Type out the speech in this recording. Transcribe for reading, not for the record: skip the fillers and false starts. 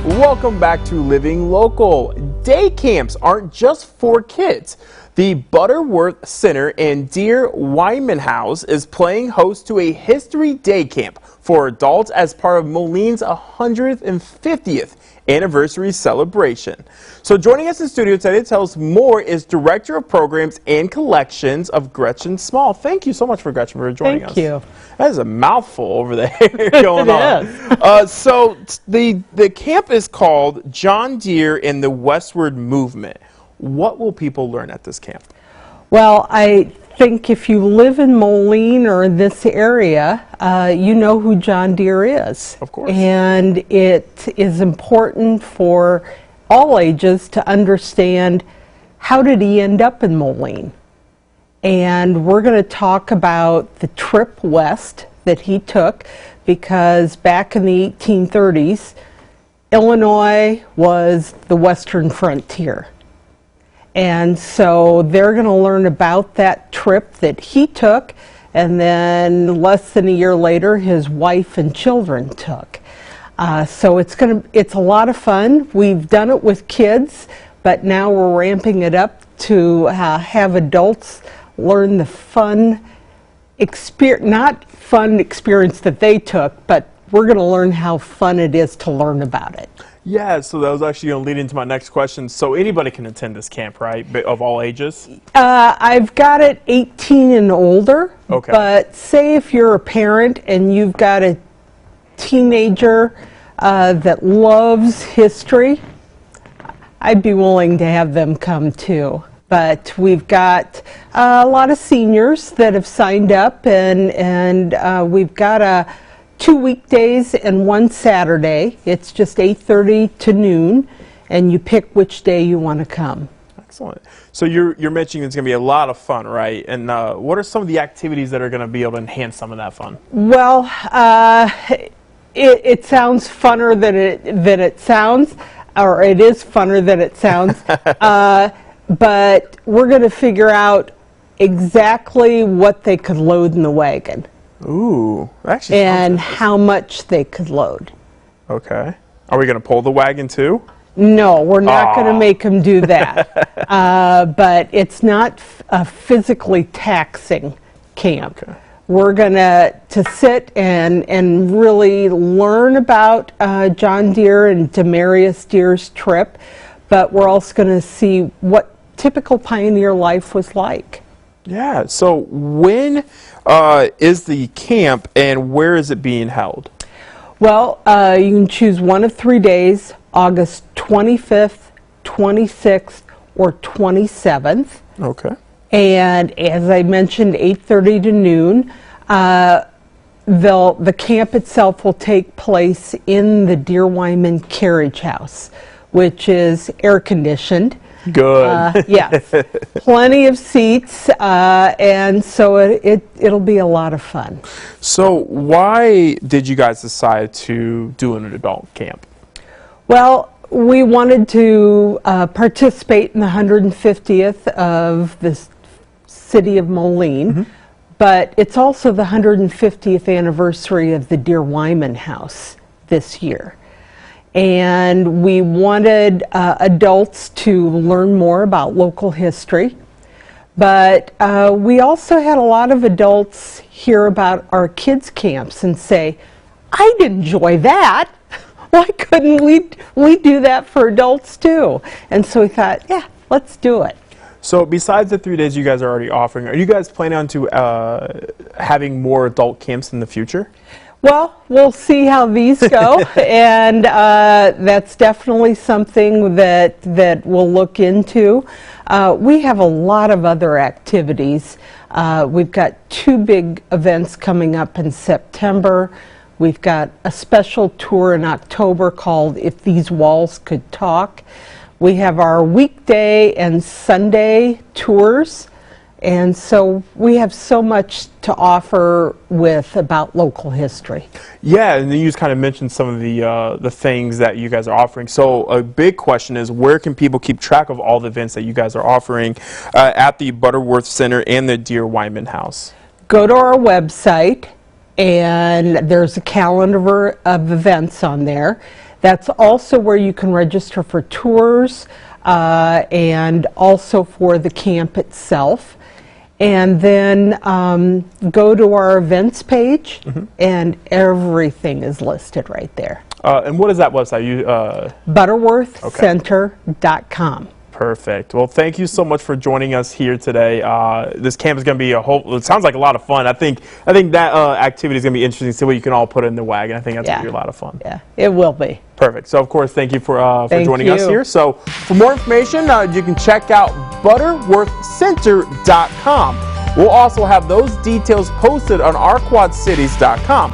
Welcome back to Living Local. Day camps aren't just for kids. The Butterworth Center and Deere-Wiman House is playing host to a History Day Camp for adults as part of Moline's 150th anniversary celebration. So joining us in studio today to tell us more is Director of Programs and Collections of Gretchen Small. Thank you so much for Gretchen for joining us. Thank you. That is a mouthful over there going on. So the camp is called John Deere in the Westward Movement. What will people learn at this camp? Well, I think if you live in Moline or this area, you know who John Deere is. Of course. And it is important for all ages to understand, how did he end up in Moline? And we're going to talk about the trip west that he took, because back in the 1830s, Illinois was the western frontier. And so they're going to learn about that trip that he took, and then less than a year later his wife and children took. So it's a lot of fun. We've done it with kids, but now we're ramping it up to have adults learn the fun experience, not fun experience that they took, but we're going to learn how fun it is to learn about it. Yeah, so that was actually going to lead into my next question. So anybody can attend this camp, right, of all ages? I've got it 18 and older, okay. But say if you're a parent and you've got a teenager that loves history, I'd be willing to have them come too. But we've got a lot of seniors that have signed up, and we've got 2 weekdays and 1 Saturday. It's just 8:30 to noon, and you pick which day you want to come. Excellent. So you're mentioning it's going to be a lot of fun, right? And what are some of the activities that are going to be able to enhance some of that fun? Well, it sounds funner than it sounds, or it is funner than it sounds. But we're going to figure out exactly what they could load in the wagon. Ooh, actually. And how much they could load. Okay. Are we going to pull the wagon too? No, we're not going to make them do that. But it's not a physically taxing camp. Okay. We're going to sit and really learn about John Deere and Demarius Deere's trip, but we're also going to see what typical pioneer life was like. Yeah, so when is the camp and where is it being held? Well, you can choose one of 3 days, August 25th, 26th, or 27th. Okay. And as I mentioned, 8:30 to noon. The camp itself will take place in the Deere-Wiman carriage house, which is air conditioned. Good. Yes, plenty of seats, and so it'll be a lot of fun. So why did you guys decide to do an adult camp? Well, we wanted to participate in the 150th of the city of Moline, mm-hmm. But it's also the 150th anniversary of the Deere-Wiman House this year. And we wanted adults to learn more about local history, but we also had a lot of adults hear about our kids' camps and say, I'd enjoy that. Why couldn't we do that for adults too? And so we thought, yeah, let's do it. So besides the 3 days you guys are already offering, are you guys planning on having more adult camps in the future? Well, we'll see how these go, and that's definitely something that we'll look into. We have a lot of other activities. We've got 2 big events coming up in September. We've got a special tour in October called If These Walls Could Talk. We have our weekday and Sunday tours. And so we have so much to offer about local history. Yeah, and you just kind of mentioned some of the things that you guys are offering. So a big question is, where can people keep track of all the events that you guys are offering at the Butterworth Center and the Deere-Wiman House? Go to our website, and there's a calendar of events on there. That's also where you can register for tours and also for the camp itself. And then go to our events page, and everything is listed right there. And what is that website? ButterworthCenter.com. Perfect. Well, thank you so much for joining us here today. This camp is going to be it sounds like a lot of fun. I think that activity is going to be interesting to see what you can all put in the wagon. I think that's going to be a lot of fun. Yeah, it will be. Perfect. So, of course, thank you for joining us you. here. So, for more information, you can check out ButterworthCenter.com. We'll also have those details posted on ourquadcities.com.